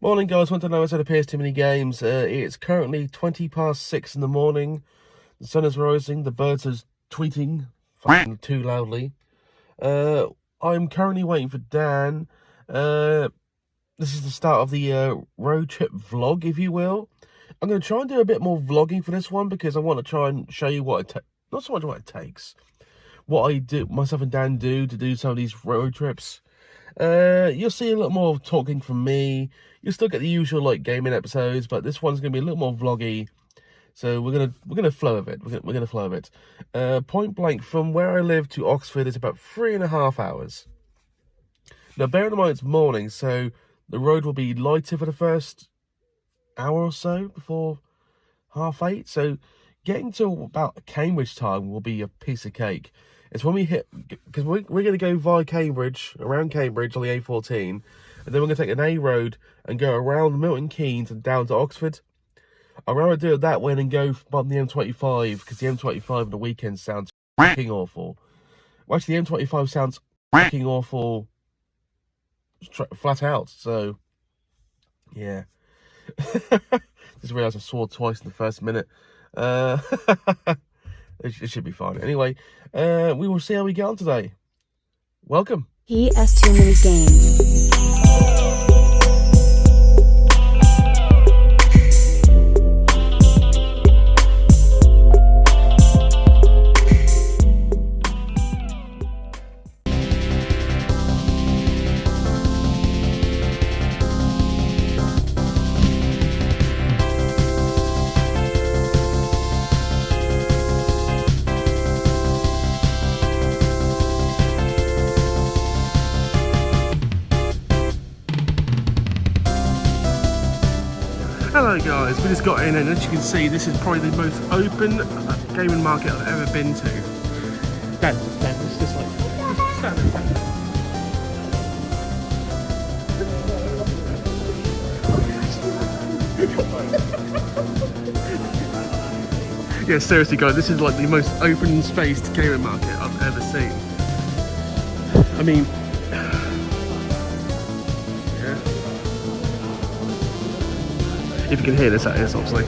Morning, guys. Want to know as it appears too many games. It's currently 6:20 in the morning. The sun is rising. The birds are tweeting fucking too loudly. I'm currently waiting for Dan. This is the start of the road trip vlog, if you will. I'm going to try and do a bit more vlogging for this one because I want to try and show you what not so much what it takes, what I do, myself and Dan do to do some of these road trips. You'll see a lot more talking from me. You'll still get the usual like gaming episodes, but this one's gonna be a little more vloggy. So we're gonna flow of it. We're gonna flow of it. Point blank, from where I live to Oxford is about 3.5 hours. Now bear in mind it's morning, so the road will be lighter for the first hour or so before 8:30. So getting to about Cambridge time will be a piece of cake. It's when we hit, because we're going to go via Cambridge, around Cambridge on the A14, and then we're going to take an A road and go around Milton Keynes and down to Oxford. I'd rather do it that way than go on the M25, because the M25 on the weekend sounds fucking awful. Well, actually, the M25 sounds fucking awful flat out, so, yeah. Just realised I swore twice in the first minute. It should be fine. Anyway, we will see how we get on today. Welcome. He has too many games. Hello guys, we just got in and as you can see this is probably the most open gaming market I've ever been to. Dan, it's just like, stand there. Yeah, seriously guys, this is like the most open spaced gaming market I've ever seen. I mean, if you can hear this, that is obviously.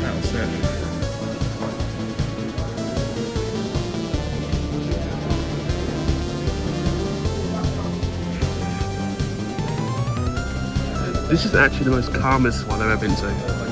That's it. This is actually the most calmest one I've ever been to.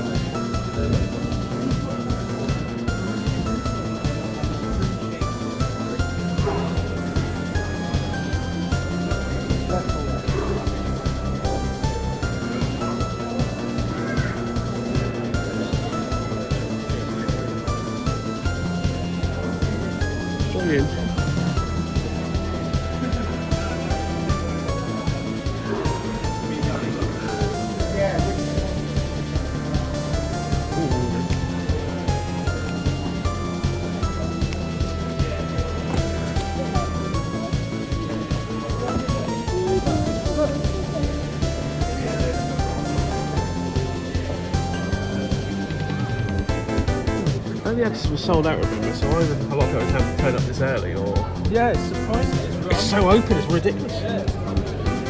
The access was sold out, remember, so either a lot of people have to turn up this early or... Yeah, it's surprising. It's so open, it's ridiculous. Yeah.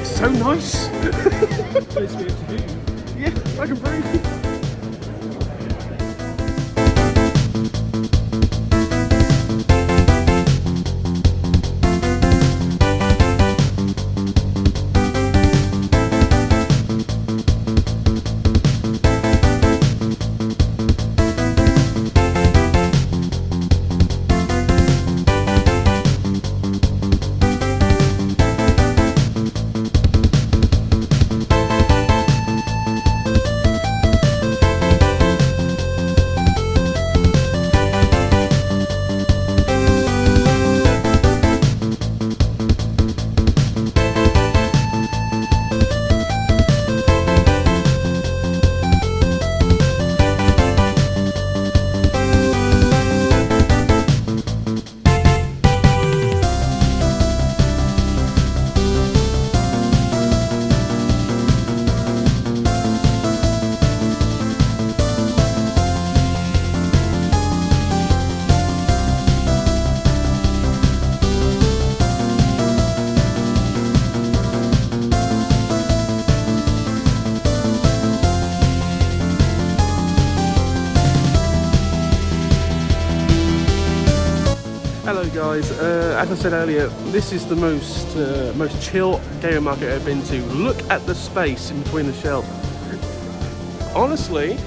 It's so nice. Yeah, I can breathe. guys, as I said earlier, this is the most chill gamer market I've been to. Look at the space in between the shelves. Honestly,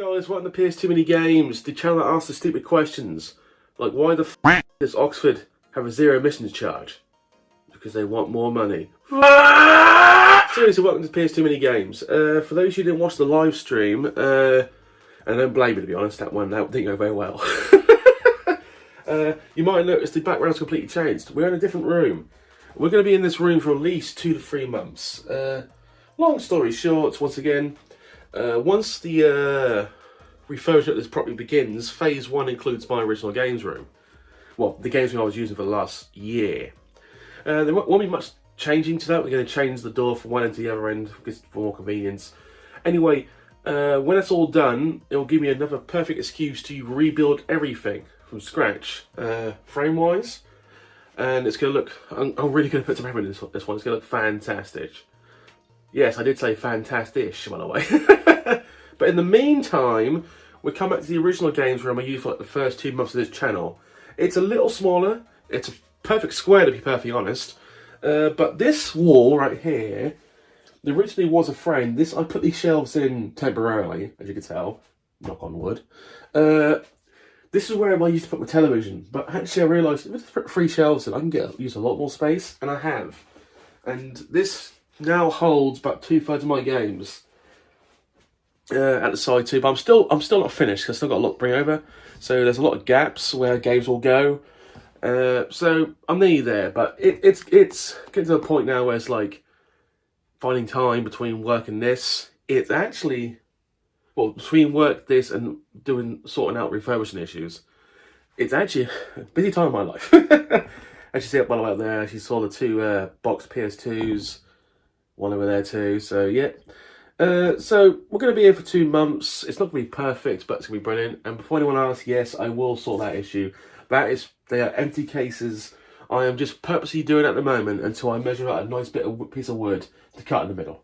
guys, welcome to PS Too Many Games, the channel that asks the stupid questions. Like, why the f*** does Oxford have a zero admissions charge? Because they want more money. Seriously, welcome to PS Too Many Games. For those who didn't watch the live stream, and I don't blame me to be honest, that didn't go very well. You might have noticed the background's completely changed. We're in a different room. We're going to be in this room for at least 2 to 3 months. Long story short, once again, once the refurbishment of this properly begins, phase 1 includes my original games room. Well, the games room I was using for the last year. There won't be much changing to that. We're going to change the door from one end to the other end for more convenience. Anyway, when it's all done, it'll give me another perfect excuse to rebuild everything from scratch, frame-wise. And it's going to look, I'm really going to put some effort into this one. It's going to look fantastic. Yes, I did say fantastic, by the way. But in the meantime, we come back to the original games room I used for like the first 2 months of this channel. It's a little smaller. It's a perfect square, to be perfectly honest. But this wall right here, there originally was a frame. I put these shelves in temporarily, as you can tell. Knock on wood. This is where I used to put my television. But actually I realised if I put 3 shelves in, I can use a lot more space. And I have. And this now holds about 2/3 of my games. At the side too, but I'm still not finished because I've still got a lot to bring over. So there's a lot of gaps where games will go. So I'm nearly there, but it's getting to the point now where it's like finding time between work and this. It's actually, well, between work, this, and sorting out refurbishing issues. It's actually a busy time in my life. As you see up by the way up there, you saw the 2 boxed PS2s, one over there too. So yeah. So we're going to be here for 2 months. It's not going to be perfect, but it's going to be brilliant. And before anyone asks, yes, I will sort that issue. They are empty cases. I am just purposely doing it at the moment until I measure out a nice piece of wood to cut in the middle.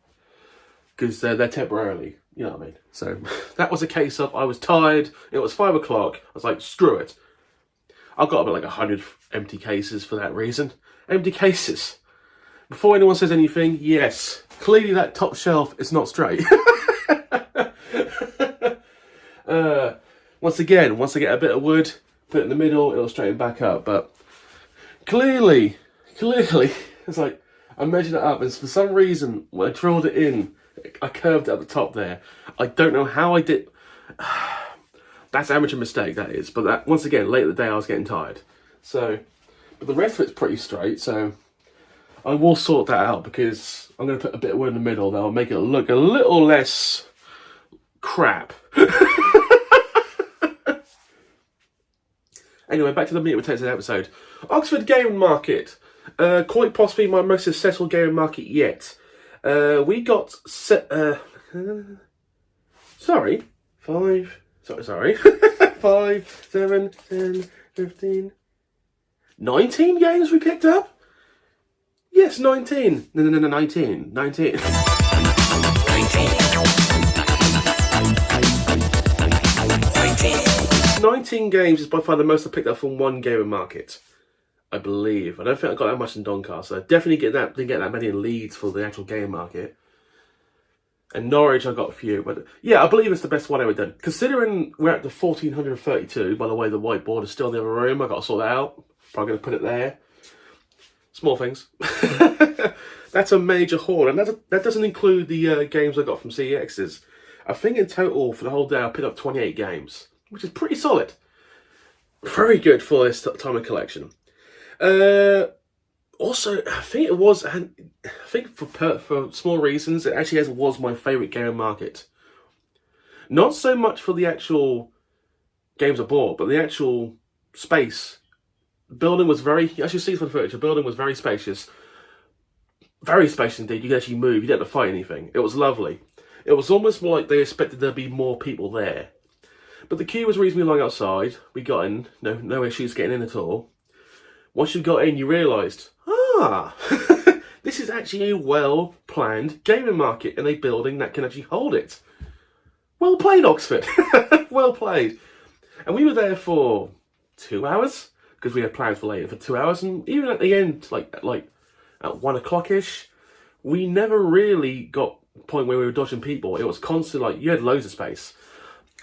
Because they're temporarily, you know what I mean. So that was a case of, I was tired. It was 5 o'clock. I was like, screw it. I've got about like 100 empty cases for that reason. Empty cases. Before anyone says anything, yes, clearly that top shelf is not straight. Once I get a bit of wood, put it in the middle, it'll straighten back up. But clearly, it's like, I measured it up, and for some reason, when I drilled it in, I curved it at the top there. I don't know how I did. That's an amateur mistake, that is. But that, once again, late in the day, I was getting tired. So, but the rest of it's pretty straight, so I will sort that out because I'm going to put a bit of wood in the middle that'll make it look a little less crap. Anyway, back to the meat and potatoes of the episode. Oxford Gaming Market. Quite possibly my most successful gaming market yet. We got... sorry. 5... Sorry. 5, 7, 10, 15... 19 games we picked up? Yes, 19. No, 19. 19. 19 games is by far the most I picked up from one gaming market, I believe. I don't think I got that much in Doncaster. I definitely didn't get that many in Leeds for the actual game market. And Norwich I got a few, but yeah, I believe it's the best one I've ever done. Considering we're at the 1432, by the way, the whiteboard is still in the other room. I got to sort that out. Probably going to put it there. Small things. That's a major haul, and that doesn't include the games I got from CEXs. I think in total for the whole day I picked up 28 games, which is pretty solid. Very good for this time of collection. Also, I think for small reasons, it actually was my favourite gaming market. Not so much for the actual games I bought, but the actual space. Building was as you see from the footage, the building was very spacious. Very spacious indeed. You could actually move. You didn't have to fight anything. It was lovely. It was almost more like they expected there to be more people there. But the queue was reasonably long outside. We got in. No issues getting in at all. Once you got in, you realised, this is actually a well-planned gaming market in a building that can actually hold it. Well played, Oxford. Well played. And we were there for 2 hours. Because we had plans for later for 2 hours, and even at the end, like at 1 o'clock-ish, we never really got to the point where we were dodging people. It was constantly like, you had loads of space.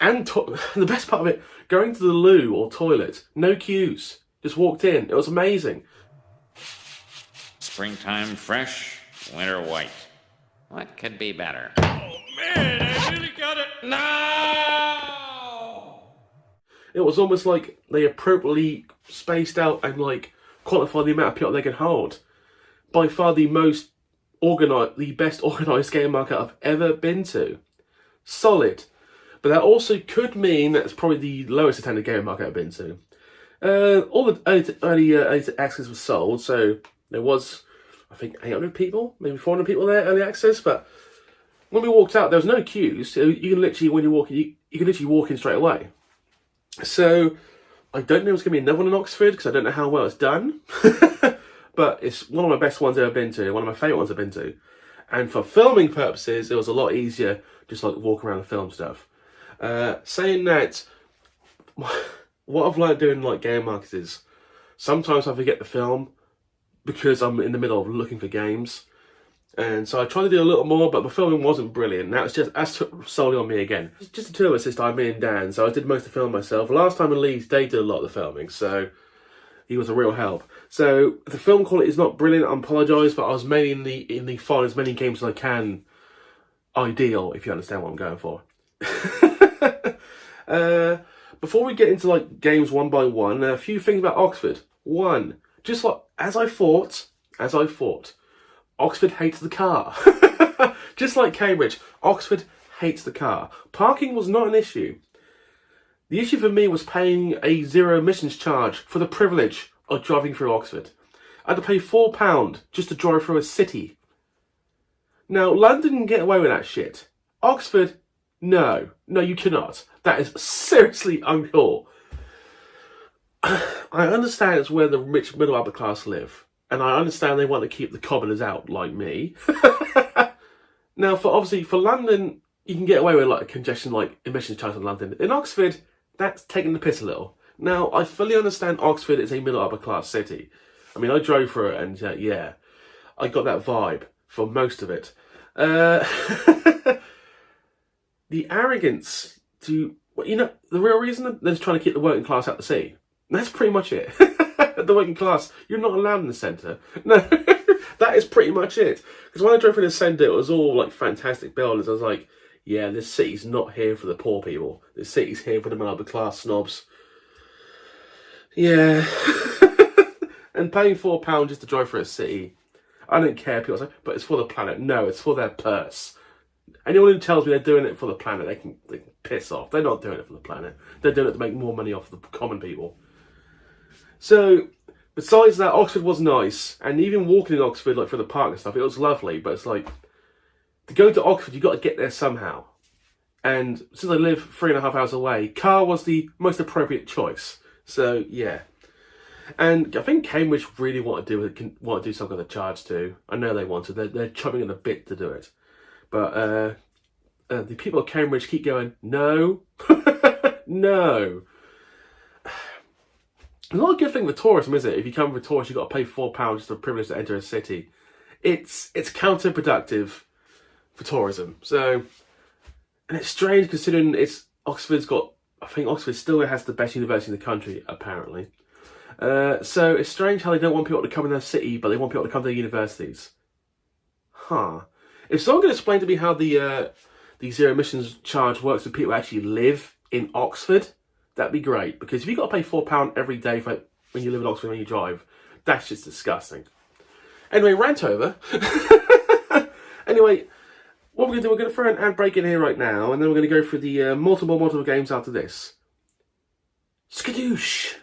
And the best part of it, going to the loo or toilet, no queues. Just walked in. It was amazing. Springtime fresh, winter white. What could be better? Oh man, I really got it. No! It was almost like they appropriately spaced out and like quantified the amount of people they could hold. By far the most organised, the best organised game market I've ever been to. Solid. But that also could mean that's probably the lowest attended game market I've been to. All the early access was sold, so there was, I think, 800 people, maybe 400 people there, early access, but when we walked out, there was no queues, so you can literally, when you walk in, you can literally walk in straight away. So, I don't know if it's going to be another one in Oxford, because I don't know how well it's done, but it's one of my best ones I've ever been to, one of my favourite ones I've been to. And for filming purposes, it was a lot easier just like walking around and film stuff. Saying that, what I've learned doing like game markets is sometimes I forget the film because I'm in the middle of looking for games, and so I try to do a little more, but the filming wasn't brilliant. That's solely on me again. It's just the two of us this time, me and Dan, so I did most of the film myself. Last time in Leeds, Dave did a lot of the filming, so he was a real help. So the film quality is not brilliant, I apologise, but I was mainly in the find as many games as I can ideal, if you understand what I'm going for. Before we get into like games one by one, a few things about Oxford. One, just like as I thought, Oxford hates the car. Just like Cambridge, Oxford hates the car. Parking was not an issue. The issue for me was paying a zero emissions charge for the privilege of driving through Oxford. I had to pay £4 just to drive through a city. Now, London can get away with that shit. Oxford, no, you cannot. That is seriously uncool. I understand it's where the rich middle upper class live, and I understand they want to keep the commoners out, like me. Now, for London, you can get away with like a congestion, like emissions charge in London. In Oxford, that's taking the piss a little. Now, I fully understand Oxford is a middle upper class city. I mean, I drove through it, and yeah, I got that vibe for most of it. The arrogance to, the real reason they're just trying to keep the working class out to sea. That's pretty much it. The working class, you're not allowed in the centre. No, that is pretty much it. Because when I drove through the centre, it was all like fantastic buildings. I was like, yeah, this city's not here for the poor people. This city's here for the middle upper class snobs. Yeah. And paying £4 just to drive through a city, I don't care, people say, but it's for the planet. No, it's for their purse. Anyone who tells me they're doing it for the planet, they can piss off. They're not doing it for the planet. They're doing it to make more money off the common people. So, besides that, Oxford was nice. And even walking in Oxford, like through the park and stuff, it was lovely. But it's like, to go to Oxford, you've got to get there somehow. And since I live 3.5 hours away, car was the most appropriate choice. So, yeah. And I think Cambridge really want to do some kind of charge too. I know they want to. They're chopping at a bit to do it. But the people of Cambridge keep going, no, no. It's not a good thing for tourism, is it? If you come for tourists, you've got to pay £4 just for the privilege to enter a city. It's counterproductive for tourism. So, and it's strange considering Oxford still has the best university in the country, apparently. So it's strange how they don't want people to come in their city, but they want people to come to their universities. Huh. If someone could explain to me how the zero emissions charge works for people who actually live in Oxford, that'd be great. Because if you've got to pay £4 every day when you live in Oxford when you drive, that's just disgusting. Anyway, rant over. Anyway, what we're going to do, we're going to throw an ad break in here right now, and then we're going to go through the multiple games after this. Skadoosh!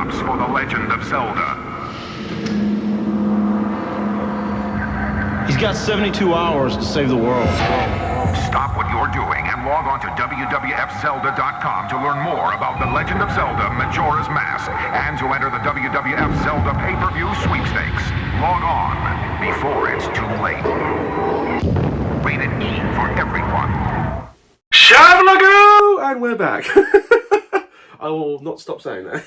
For the Legend of Zelda. He's got 72 hours to save the world. Stop what you're doing and log on to WWFZelda.com to learn more about The Legend of Zelda Majora's Mask and to enter the WWF Zelda pay-per-view sweepstakes. Log on before it's too late. Rated E for everyone. Shavlago! And we're back. I will not stop saying that.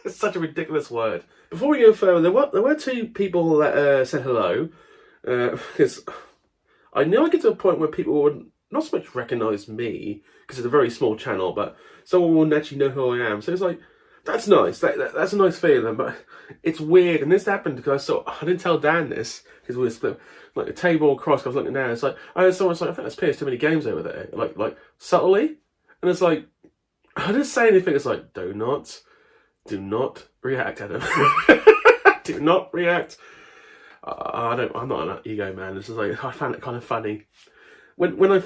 It's such a ridiculous word. Before we go further, there were two people that said hello. Because I know I get to a point where people would not so much recognise me, because it's a very small channel, but someone wouldn't actually know who I am. So it's like, that's nice. That's a nice feeling, but it's weird. And this happened because I didn't tell Dan this, because we were split, like the table across, I was looking down, it's like, I heard someone say, I think there's PS too many games over there, like subtly. And it's like, I didn't say anything, it's like, do not react, Adam. Do not react. I'm not an ego man. This is like, I found it kind of funny. When I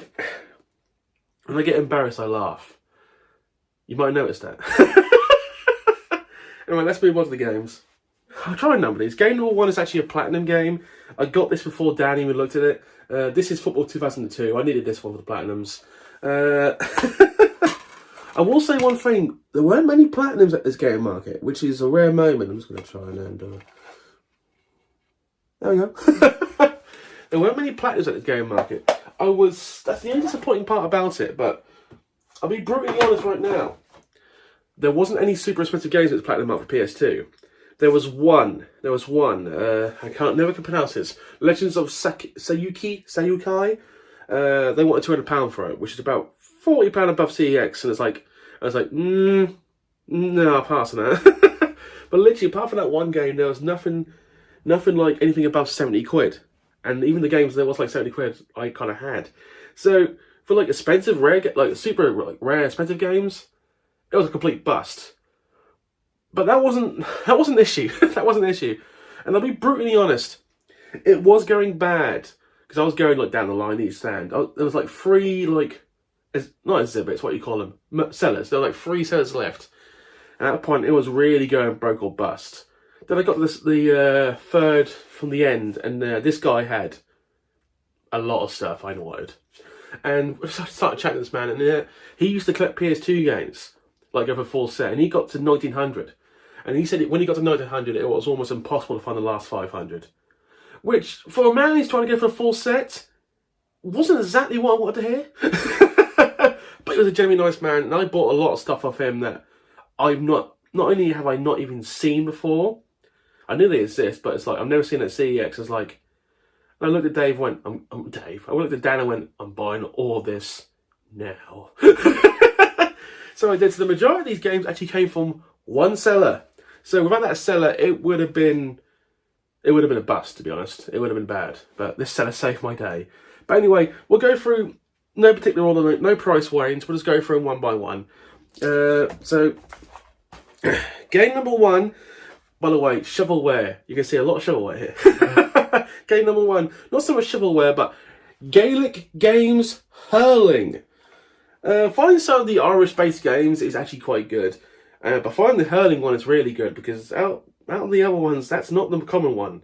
get embarrassed, I laugh. You might notice that. Anyway, let's move on to the games. I'll try and number these. Game number 1 is actually a platinum game. I got this before Dan even looked at it. This is Football 2002. I needed this one for the platinums. I will say one thing. There weren't many platinums at this game market, which is a rare moment. I'm just going to try and... there we go. There weren't many platinums at this game market. That's the only disappointing part about it, but I'll be brutally honest right now. There wasn't any super expensive games at this platinum market for PS2. There was one. I never can pronounce this. Legends of Sayukai. They wanted £200 for it, which is about £40 above CEX, and I was like, no, I'll pass on that. But literally, apart from that one game, there was nothing like anything above 70 quid. And even the games there was like 70 quid, I kind of had. So for like expensive, super rare, expensive games, it was a complete bust. But that wasn't an issue. That wasn't an issue. And I'll be brutally honest, it was going bad because I was going like down the line each stand. There was like three not exhibits, what you call them, sellers. There were like 3 sellers left. And at that point, it was really going broke or bust. Then I got the third from the end, and this guy had a lot of stuff I wanted. And I started chatting to this man, and he used to collect PS2 games, like over a full set, and he got to 1900. And he said when he got to 1900, it was almost impossible to find the last 500. Which, for a man who's trying to go for a full set, wasn't exactly what I wanted to hear. But he was a genuinely nice man, and I bought a lot of stuff off him that not only have I not even seen before, I knew they exist, but it's like, I've never seen it at CEX. It's like, and I looked at Dave and went, I'm Dave. I looked at Dan and went, I'm buying all this now. So I did. So the majority of these games actually came from one seller. So without that seller, it would have been a bust, to be honest. It would have been bad. But this seller saved my day. But anyway, we'll go through, no particular order, no price range. We'll just go through them one by one. So, game number 1, by the way, shovelware. You can see a lot of shovelware here. Game number 1, not so much shovelware, but Gaelic Games Hurling. Finding some of the Irish-based games is actually quite good. But finding the Hurling one is really good, because out of the other ones, that's not the common one.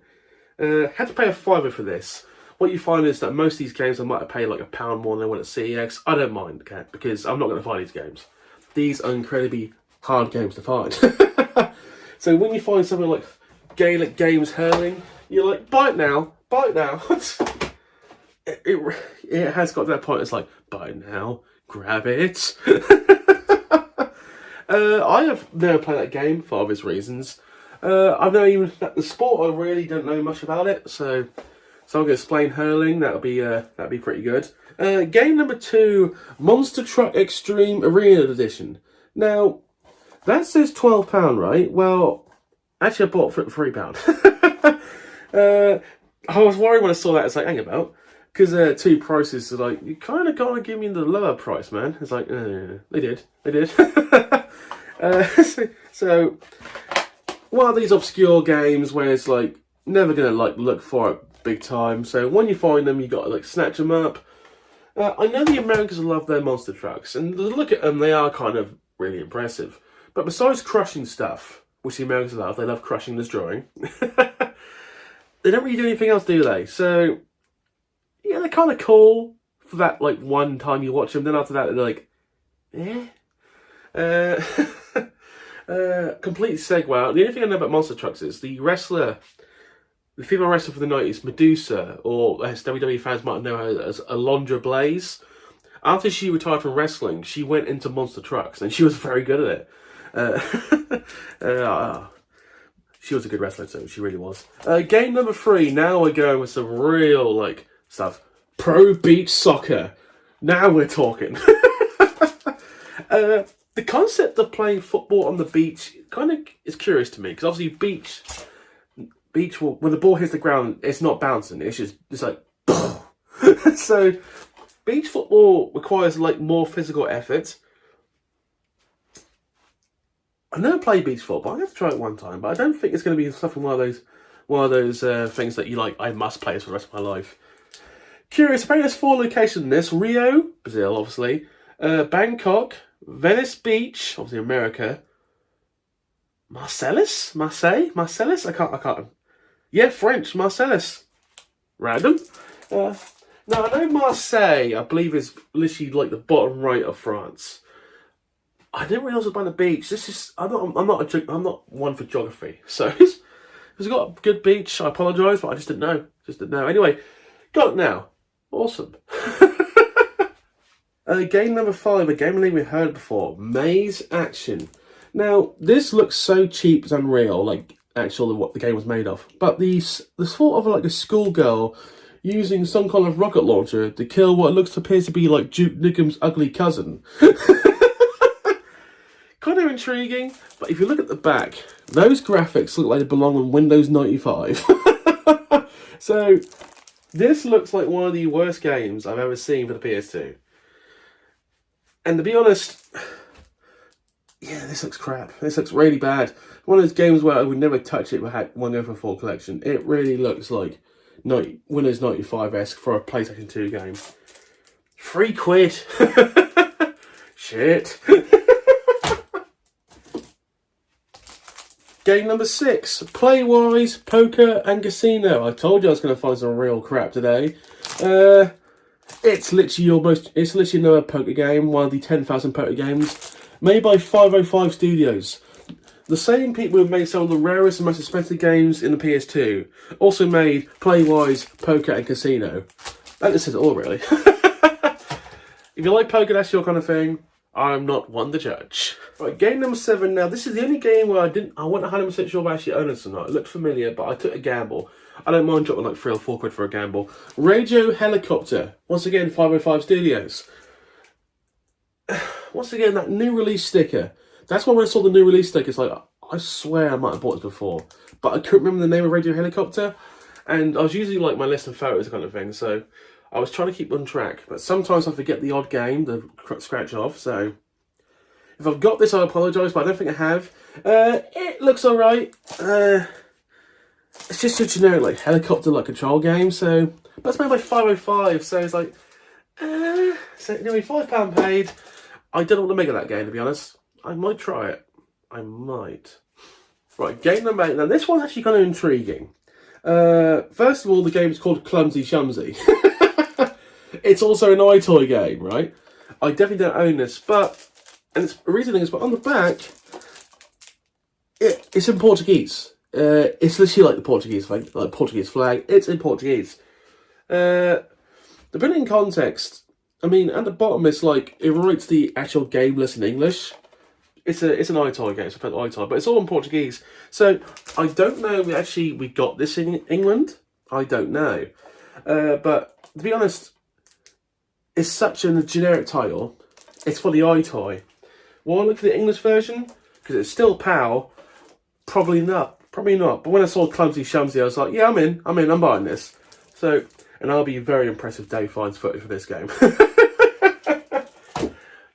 Had to pay a £5 for this. What you find is that most of these games I might have paid like £1 more than I went at CEX. I don't mind, because I'm not going to find these games. These are incredibly hard games to find. So when you find something like Gaelic Games Hurling, you're like, buy it now. It has got to that point, it's like, buy it now, grab it. I have never played that game for obvious reasons. I've never even, the sport, I really don't know much about it, so I'm going to explain hurling. That'll be pretty good. Game number 2, Monster Truck Extreme Arena Edition. Now, that says £12, right? Well, actually I bought it for £3. I was worried when I saw that. It's like, hang about, because 2 prices are like, you kind of got to give me the lower price, man. It's like, they did. So, one of these obscure games where it's like, never going to like look for it big time. So when you find them, you got to like snatch them up. I know the Americans love their monster trucks, and look at them, they are kind of really impressive. But besides crushing stuff, which the Americans love, they love crushing and destroying. They don't really do anything else, do they? So, yeah, they're kind of cool, for that like one time you watch them. Then after that, they're like, eh. Complete segue. The only thing I know about monster trucks is the female wrestler for the 90s, Medusa, or as WWE fans might know her as Alondra Blaze. After she retired from wrestling, she went into monster trucks, and she was very good at it. She was a good wrestler too, she really was. Game number 3, now we're going with some real, like, stuff. Pro beach soccer. Now we're talking. The concept of playing football on the beach kind of is curious to me, because obviously beach, when the ball hits the ground, it's not bouncing, it's like, so, beach football requires, like, more physical effort. I've never played beach football. I'm going to try it one time, but I don't think it's going to be something one of those things that you like. I must play this for the rest of my life. Curious. Apparently, there's 4 locations in this: Rio, Brazil, obviously, Bangkok, Venice Beach, obviously America, Marseilles. I can't. Yeah, French, Marseilles. Random. Now I know Marseille, I believe, is literally like the bottom right of France. I didn't realise it was by the beach. I'm not one for geography. So if it's got a good beach, I apologise, but I just didn't know. Anyway, got it now. Awesome. Game number 5, a game we've heard before, Maze Action. Now, this looks so cheap, it's unreal, like actually what the game was made of. But the thought of like a schoolgirl using some kind of rocket launcher to kill what appears to be like Duke Nukem's ugly cousin. Kind of intriguing, but if you look at the back, those graphics look like they belong on Windows 95. So, this looks like one of the worst games I've ever seen for the PS2. And to be honest, yeah, this looks crap. This looks really bad. One of those games where I would never touch it if I had one go for a full collection. It really looks like Windows 95-esque for a PlayStation 2 game. £3. Shit. Game number 6, Playwise, Poker and Casino. I told you I was going to find some real crap today. It's literally another poker game, one of the 10,000 poker games, made by 505 Studios. The same people who made some of the rarest and most expensive games in the PS2 also made Playwise, Poker and Casino. That just says it all, really. If you like poker, that's your kind of thing. I'm not one to judge. Right, game number 7 now. This is the only game where I wasn't 100% sure if I actually own this or not. It looked familiar, but I took a gamble. I don't mind dropping like 3 or 4 quid for a gamble. Radio Helicopter. Once again, 505 Studios. Once again, that new release sticker. That's why when I saw the new release sticker, it's like, I swear I might have bought this before. But I couldn't remember the name of Radio Helicopter. And I was using like my list of photos kind of thing, so I was trying to keep on track, but sometimes I forget the odd game to scratch off, so if I've got this, I apologise, but I don't think I have. It looks alright. It's just a generic like helicopter-like control game, so, but it's made by 505, so it's like, so anyway, £5 paid. I don't know what to make of that game, to be honest. I might try it. I might. Right, game number 8. Now, this one's actually kind of intriguing. First of all, the game is called Clumsy Shams. It's also an iToy game, right? I definitely don't own this, but, and it's the reason is, but on the back, it's in Portuguese. It's literally like the Portuguese flag. It's in Portuguese. To put it in context, I mean, at the bottom it's like it writes the actual game list in English. It's an iToy game, it's a iToy, but it's all in Portuguese. So I don't know if we got this in England. I don't know, but to be honest, it's such a generic title. It's for the iToy. Will I look for the English version? Because it's still PAL. Probably not. But when I saw Clumsy Shams, I was like, yeah, I'm buying this. So, and I'll be very impressed if Dave finds footage for this game.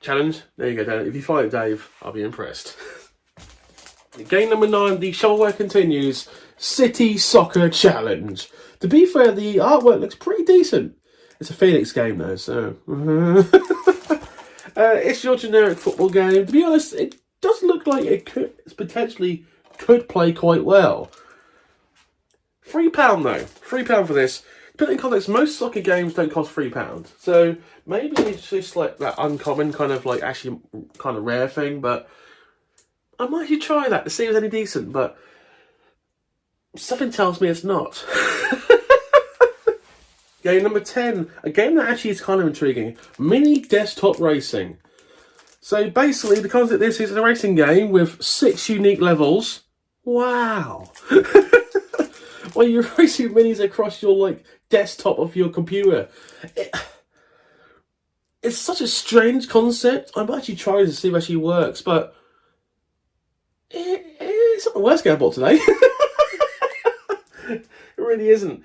Challenge. There you go, Dave. If you find it, Dave, I'll be impressed. Game number 9, the shovelware continues. City Soccer Challenge. To be fair, the artwork looks pretty decent. It's a Phoenix game though, so... it's your generic football game. To be honest, it does look like it could play quite well. £3 though. £3 for this. Put it in context, most soccer games don't cost £3. So maybe it's just like that uncommon kind of like actually kind of rare thing, but I might actually try that to see if it's any decent, but something tells me it's not. Game number 10, a game that actually is kind of intriguing. Mini desktop racing. So basically, the concept of this is a racing game with 6 unique levels. Wow. Well, you're racing minis across your like desktop of your computer. It's such a strange concept. I'm actually trying to see if it actually works, but it's not the worst game I bought today. It really isn't.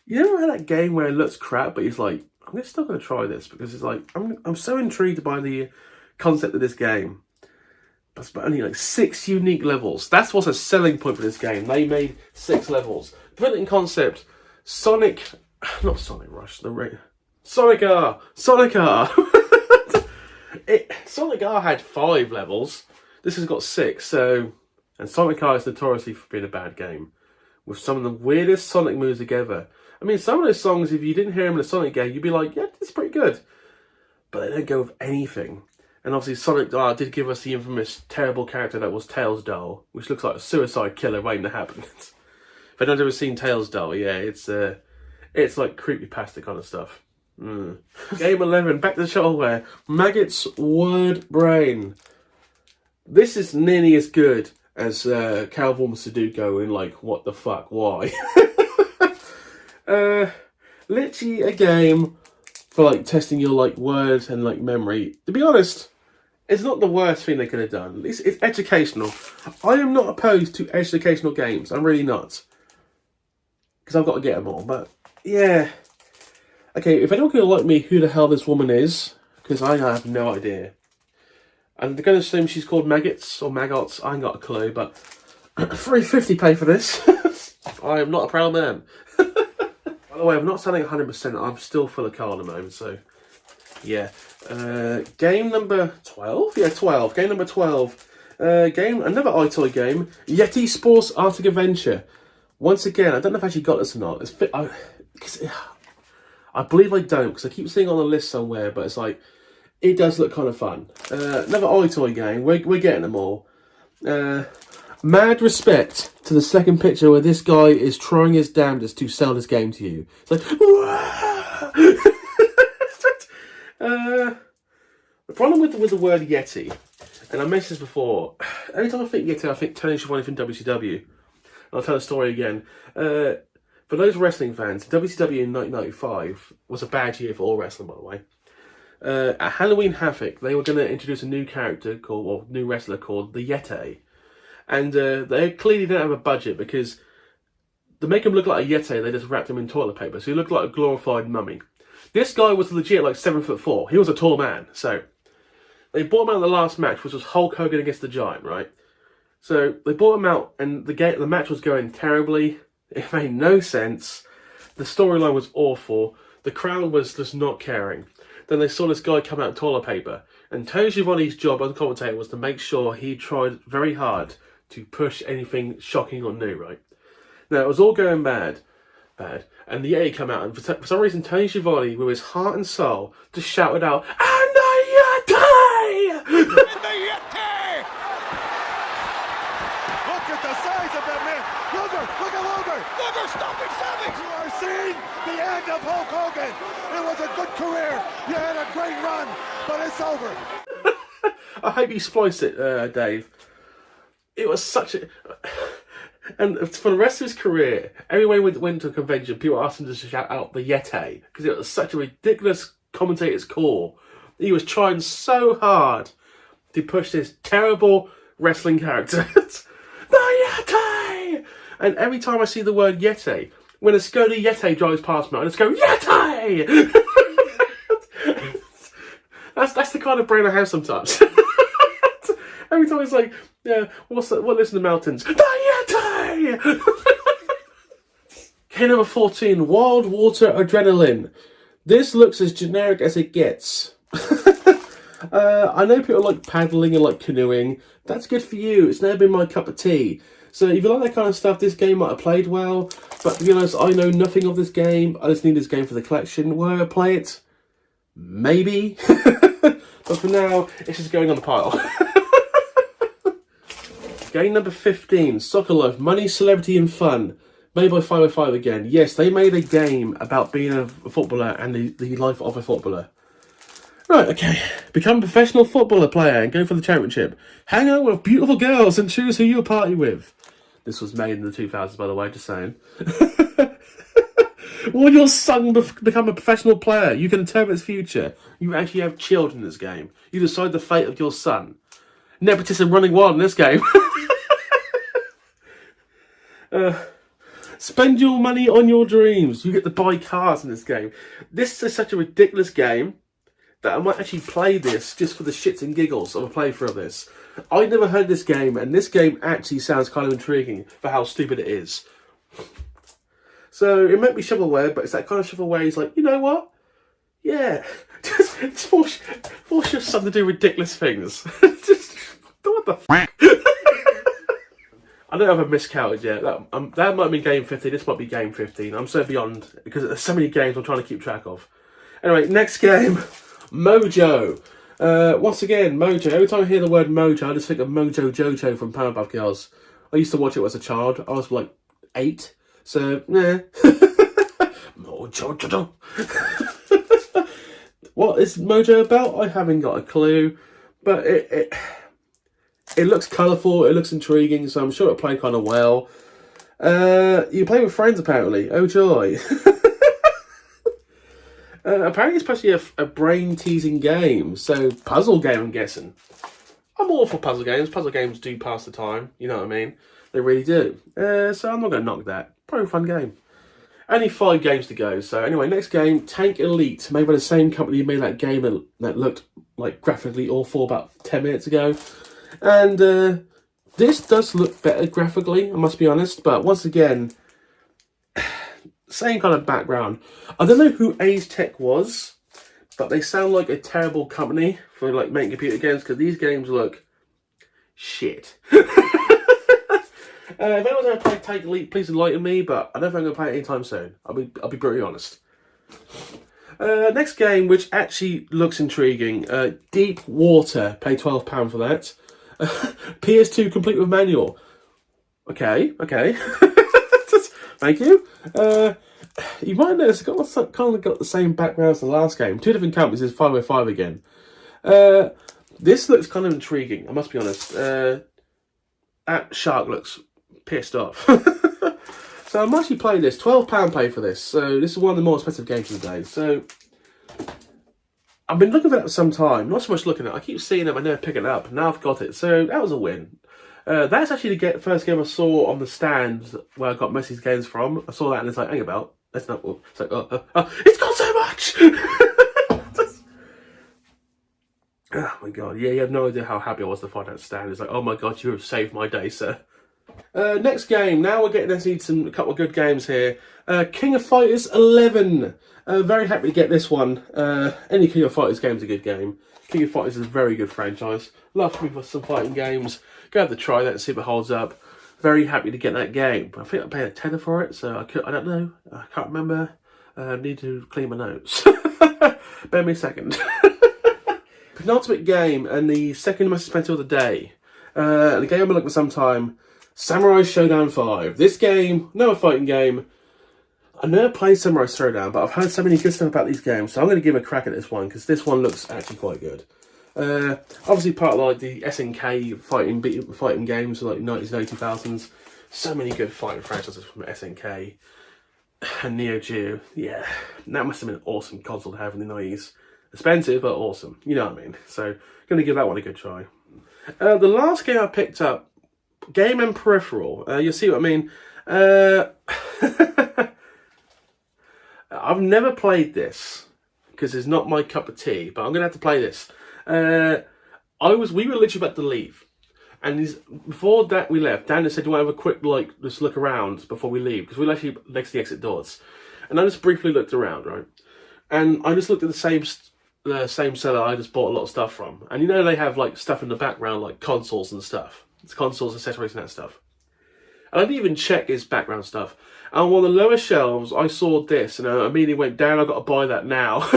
You ever had that game where it looks crap, but it's like, I'm still going to try this because it's like, I'm so intrigued by the concept of this game. But only like 6 unique levels. That's what's a selling point for this game. They made 6 levels. To put it in concept, Sonic Rush, Sonic R. Sonic R had 5 levels. This has got 6, so... And Sonic R is notoriously for being a bad game. With some of the weirdest Sonic moves together. I mean, some of those songs, if you didn't hear them in a Sonic game, you'd be like, yeah, this is pretty good. But they don't go with anything. And obviously Sonic R did give us the infamous terrible character that was Tails Doll, which looks like a suicide killer waiting to happen. If anyone's ever seen Tails Doll, yeah, it's like creepypasta kind of stuff. Game 11, back to the shovelware. Maggot's Word Brain. This is nearly as good as Calvorm Sudoku in like, what the fuck, why? Literally a game for like testing your like words and like memory. To be honest, it's not the worst thing they could have done. It's educational. I am not opposed to educational games. I'm really not. Because I've got to get them all. But yeah. Okay, if anyone can like me who the hell this woman is, because I have no idea. I'm going to assume she's called Maggots or Maggots. I ain't got a clue, but £3.50 pay for this. I am not a proud man. By the way, I'm not selling 100%. I'm still full of car at the moment, so yeah. Game number 12? Yeah, 12. Game number 12. Another iToy game. Yeti Sports Arctic Adventure. Once again, I don't know if I actually got this or not. I believe I don't, because I keep seeing it on the list somewhere, but it's like, it does look kind of fun. Another iToy game. We're getting them all. Mad respect to the second picture where this guy is trying his damnedest to sell this game to you. It's like, the problem with the word Yeti, and I mentioned this before, every time I think Yeti, I think Tony Schiavone from WCW. And I'll tell the story again. For those wrestling fans, WCW in 1995 was a bad year for all wrestling, by the way. At Halloween Havoc, they were going to introduce a new new wrestler called the Yeti. And they clearly didn't have a budget because to make him look like a Yeti, they just wrapped him in toilet paper. So he looked like a glorified mummy. This guy was legit like 7'4". He was a tall man. So they brought him out in the last match, which was Hulk Hogan against the Giant, right? So they brought him out and the match was going terribly. It made no sense. The storyline was awful. The crowd was just not caring. Then they saw this guy come out in toilet paper. And Tony Schiavone's job as a commentator was to make sure he tried very hard to push anything shocking or new, right? Now, it was all going bad. And the Yeti came out, and for some reason, Tony Schiavone, with his heart and soul, just shouted out, "And the Yeti!" And the Yeti! Look at the size of that man! Luger! Look at Luger! Luger stopping Savage! You are seeing the end of Hulk Hogan! It was a good career! You had a great run, but it's over! I hope you spliced it, Dave. It was such a... And for the rest of his career, everywhere he went to a convention, people asked him to shout out the Yeti, because it was such a ridiculous commentator's call. He was trying so hard to push this terrible wrestling character. The Yeti! And every time I see the word Yeti, when a Skoda Yeti drives past me, I just go, Yeti! That's the kind of brain I have sometimes. Every time it's like, yeah, what lives in the mountains? The Yeti! Okay, number 14, Wild Water Adrenaline. This looks as generic as it gets. I know people like paddling and like canoeing. That's good for you. It's never been my cup of tea. So if you like that kind of stuff, this game might have played well. But to be honest, I know nothing of this game. I just need this game for the collection. Will I play it? Maybe. But for now, it's just going on the pile. Game number 15, Soccer Life, Money, Celebrity and Fun. Made by 505 again. Yes, they made a game about being a footballer and the life of a footballer. Right, okay. Become a professional footballer player and go for the championship. Hang out with beautiful girls and choose who you'll party with. This was made in the 2000s, by the way, just saying. Will your son become a professional player? You can determine its future. You actually have children in this game. You decide the fate of your son. Nepotism running wild in this game. Spend your money on your dreams. You get to buy cars in this game. This is such a ridiculous game that I might actually play this just for the shits and giggles of a playthrough of this. I never heard this game, and this game actually sounds kind of intriguing for how stupid it is. So it might be shovelware, but it's that kind of shovelware. He's like, you know what? Yeah, just force your son to do ridiculous things. Just what the fuck? I don't have a miscounted yet. That might be game 15. This might be game 15. I'm so beyond because there's so many games I'm trying to keep track of. Anyway, next game, Mojo. Once again, Mojo. Every time I hear the word Mojo, I just think of Mojo Jojo from Powerpuff Girls. I used to watch it as a child. I was like 8, so yeah. Mojo Jojo. What is Mojo about? I haven't got a clue, but it looks colourful, it looks intriguing, so I'm sure it played kind of well. You play with friends, apparently. Oh, joy. Apparently it's supposed to be a brain-teasing game, so puzzle game, I'm guessing. I'm all for puzzle games. Puzzle games do pass the time, you know what I mean? They really do. So I'm not going to knock that. Probably a fun game. Only 5 games to go. So anyway, next game, Tank Elite, made by the same company who made that game that looked like graphically awful about 10 minutes ago. And this does look better graphically, I must be honest. But once again, same kind of background. I don't know who Ace Tech was, but they sound like a terrible company for like making computer games because these games look shit. If anyone's ever played Tank Elite, please enlighten me. But I don't think I'm going to play it anytime soon. I'll be pretty honest. Next game, which actually looks intriguing, Deep Water. Pay £12 for that. PS2 complete with manual. Okay. Thank you. You might notice it's kind of got the same background as the last game. 2 different companies. It's 505 again. This looks kind of intriguing, I must be honest. Shark looks pissed off. So I'm actually playing this. £12 pay for this. So this is one of the more expensive games of the day. So I've been looking for that for some time. Not so much looking at it. I keep seeing it, I never pick it up. Now I've got it. So that was a win. That's actually the first game I saw on the stand where I got most of these games from. I saw that and it's like, hang about. That's not... It's like, it's got so much! Oh my god. Yeah, you have no idea how happy I was to find that stand. It's like, oh my god, you have saved my day, sir. Next game. Now we're getting to a couple of good games here. King of Fighters 11. Very happy to get this one. Any King of Fighters game is a good game. King of Fighters is a very good franchise. Love me for some fighting games. Go have to try that and see if it holds up. Very happy to get that game. I think I paid a tenner for it, so I don't know. I can't remember. Need to clean my notes. Bear me a second. Penultimate game and the second most expensive of the day. The game I've been looking for some time. Samurai Showdown 5. This game, another fighting game. I've never played Samurai Showdown, but I've heard so many good stuff about these games, so I'm going to give a crack at this one, because this one looks actually quite good. Obviously part of like the SNK fighting games, like 90s and 2000s. So many good fighting franchises from SNK. And Neo Geo. Yeah, that must have been an awesome console to have in the 90s. Expensive, but awesome. You know what I mean. So, going to give that one a good try. The last game I picked up, Game and Peripheral. You'll see what I mean. I've never played this because it's not my cup of tea, but I'm going to have to play this. We were literally about to leave. And before that we left, Dan said, do you want to have a quick, just look around before we leave? Because we were actually next to the exit doors. And I just briefly looked around, right? And I just looked at the same seller I just bought a lot of stuff from. And you know they have, stuff in the background, like consoles and stuff. It's consoles, accessories and that stuff. And I didn't even check his background stuff. And on one of the lower shelves, I saw this, and I immediately went down, I've got to buy that now.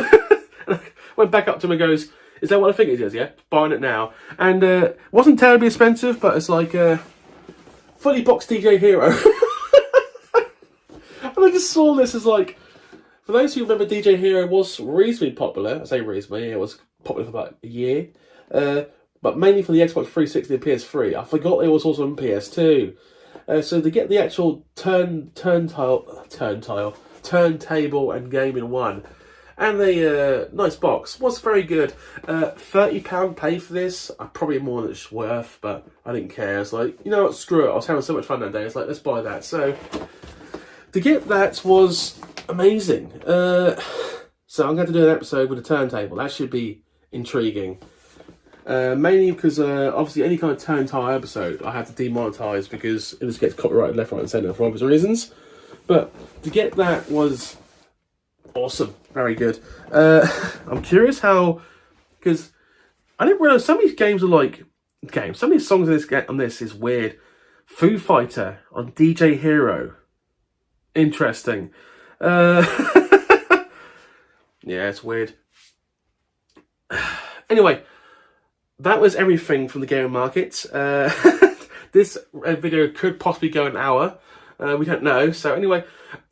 And I went back up to him and goes, is that what I think it is? Yeah, buying it now. And it wasn't terribly expensive, but it's like fully boxed DJ Hero. And I just saw this as like, for those who remember, DJ Hero was reasonably popular. I say reasonably, it was popular for about a year. But mainly for the Xbox 360 and PS3. I forgot it was also on PS2. So to get the actual turntable and game in one, and the nice box was very good. £30 pay for this. Probably more than it's worth, but I didn't care. It's like, you know what, screw it. I was having so much fun that day. It's like, let's buy that. So to get that was amazing. So I'm going to do an episode with a turntable. That should be intriguing. Mainly because obviously any kind of turntable episode I have to demonetize because it just gets copyrighted left, right and centre for obvious reasons. But to get that was awesome, very good. I'm curious how, because I didn't realise some of these games are like some of these songs on this is weird. Foo Fighter on DJ Hero, interesting. Yeah, it's weird. Anyway. That was everything from the gaming market. This video could possibly go an hour. We don't know. So anyway,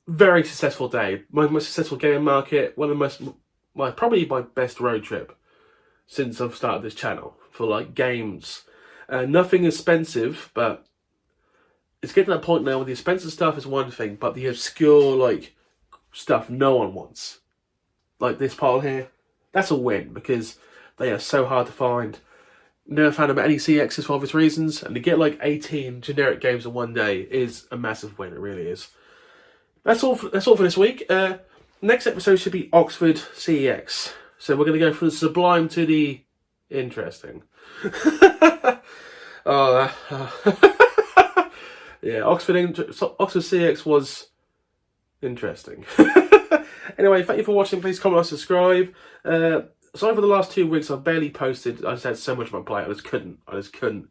very successful day. My most successful gaming market. One of the most, probably my best road trip since I've started this channel for like games. Nothing expensive, but it's getting to that point now where the expensive stuff is one thing, but the obscure like stuff no one wants, like this pile here, that's a win because they are so hard to find. Never found them at any CXs for obvious reasons, and to get like 18 generic games in one day is a massive win. It really is. That's all for this week. Next episode should be Oxford CEX. So we're going to go from the sublime to the interesting. Yeah, Oxford CX was interesting. Anyway, thank you for watching. Please comment and subscribe. Sorry for the last 2 weeks, I've barely posted. I just had so much on my plate, I just couldn't.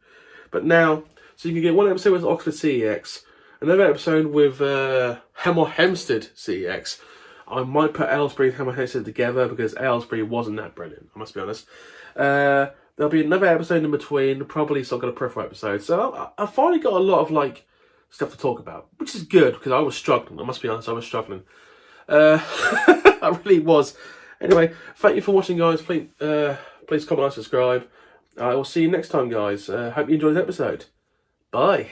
But now, so you can get one episode with Oxford CEX, another episode with Hempstead CEX. I might put Aylesbury and Hempstead together because Aylesbury wasn't that brilliant, I must be honest. There'll be another episode in between, probably some kind of peripheral episode. So I finally got a lot of like stuff to talk about, which is good because I was struggling. I must be honest, I was struggling. I really was. Anyway, thank you for watching, guys. Please comment and subscribe. I will see you next time, guys. Hope you enjoyed the episode. Bye.